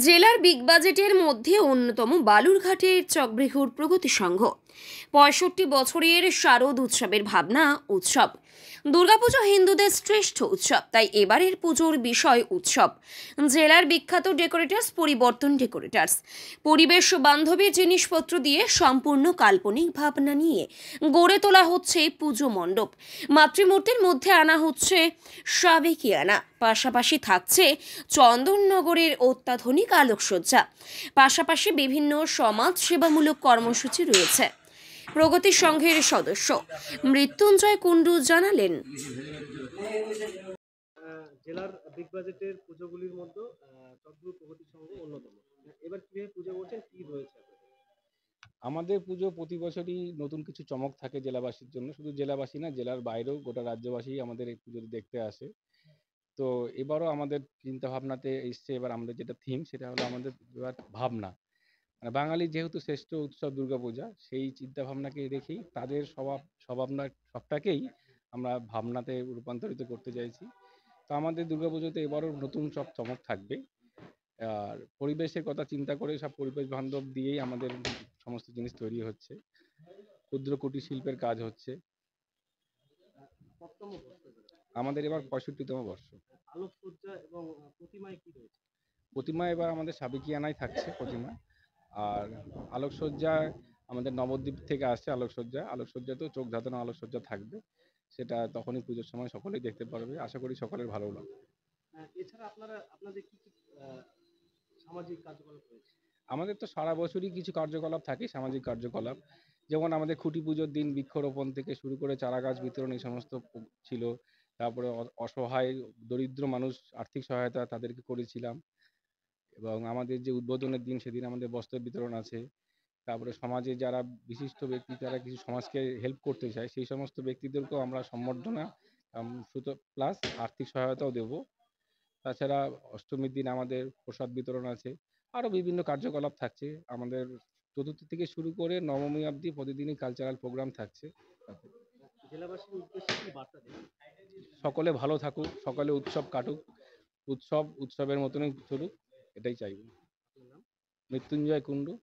জেলার বিগ বাজেটের মধ্যে অন্যতম বালুরঘাটের চকবৃহুর প্রগতি সংঘ ৬৫ বছরের শারদ উৎসবের ভাবনা উৎসব। দুর্গাপুজো হিন্দুদের শ্রেষ্ঠ উৎসব, তাই এবারের পুজোর বিষয় উৎসব। জেলার বিখ্যাত ডেকোরেটার্স পরিবর্তন ডেকোরেটার্স পরিবেশ বান্ধবী জিনিসপত্র দিয়ে সম্পূর্ণ কাল্পনিক ভাবনা নিয়ে গড়ে তোলা হচ্ছে পুজো মণ্ডপ। মাতৃমূর্তির মধ্যে আনা হচ্ছে সাবেকিয়ানা, পাশাপাশি থাকছে চন্দননগরের অত্যাধুনিক আলোকসজ্জা, পাশাপাশি বিভিন্ন সমাজ সেবামূলক কর্মসূচি রয়েছে। প্রগতি সংঘের সদস্য মৃত্যুঞ্জয় কুণ্ডু জানালেন, জেলার বিগ বাজেটের পুজোগুলির মধ্যে চকব্রু প্রগতি সংঘ অন্যতম। এবার কিভাবে পুজো করছেন, কি রয়েছে আমাদের পুজো প্রতি বছরই নতুন কিছু চমক থাকে জেলাবাসীর জন্য। শুধু জেলাবাসী না, জেলার বাইরেও গোটা রাজ্যবাসী আমাদের এই পুজো দেখতে আসে। তো এবারও আমাদের চিন্তা ভাবনাতে এসছে, এবার আমাদের যেটা থিম সেটা হলো আমাদের এবার ভাবনা, মানে বাঙালির যেহেতু শ্রেষ্ঠ উৎসব দুর্গাপূজা, সেই চিন্তা ভাবনাকে রেখেই তাদের স্বভাবনা সবটাকেই আমরা ভাবনাতে রূপান্তরিত করতে চাইছি। তো আমাদের দুর্গাপুজোতে এবারও নতুন সব চমক থাকবে। আর পরিবেশের কথা চিন্তা করে সব পরিবেশ বান্ধব দিয়েই আমাদের সমস্ত জিনিস তৈরি হচ্ছে। ক্ষুদ্র কুটির শিল্পের কাজ হচ্ছে। আমাদের এবার 65তম বর্ষ। আলোকসজ্জা এবং প্রতিমায় কি রয়েছে? প্রতিমা এবার আমাদের সাবেকিয়ানায় থাকছে প্রতিমা। আর আলোকসজ্জায় আমাদের নবদ্বীপ থেকে আসছে আলোকসজ্জাতেও চোখ ধাঁধানো আলোকসজ্জা থাকবে। সেটা তখনই পুজোর সময় সকলেই দেখতে পারবে। আশা করি সকলের ভালো লাগবে। এছাড়া আপনাদের কি সামাজিক কার্যকলাপ রয়েছে? আমাদের তো সারা বছরই কিছু কার্যকলাপ থাকে, সামাজিক কার্যকলাপ। যেমন আমাদের খুঁটি পুজোর দিন বৃক্ষরোপণ থেকে শুরু করে চারা গাছ বিতরণ এই সমস্ত ছিল। তারপরে অসহায় দরিদ্র মানুষ আর্থিক সহায়তা তাদেরকে করেছিলাম। এবং আমাদের যে উদ্বোধনের দিন সেদিন আমাদের বস্ত্র বিতরণ আছে। তারপরে সমাজে যারা বিশিষ্ট ব্যক্তি, যারা কিছু সমাজকে হেল্প করতে চায়, সেই সমস্ত ব্যক্তিদেরকেও আমরা সম্বর্ধনা প্লাস আর্থিক সহায়তাও দেব। তাছাড়া অষ্টমীর দিন আমাদের প্রসাদ বিতরণ আছে। আরও বিভিন্ন কার্যকলাপ থাকছে। আমাদের চতুর্থী থেকে শুরু করে নবমী অবধি প্রতিদিনই কালচারাল প্রোগ্রাম থাকছে। জেলাবাসীর উদ্দেশ্যে কি বার্তা দেবেন? সকলে ভালো থাকুক, সকলে উৎসব কাটুক, উৎসবের মতনই চলুক, এটাই চাইব। মৃত্যুঞ্জয় কুণ্ডু।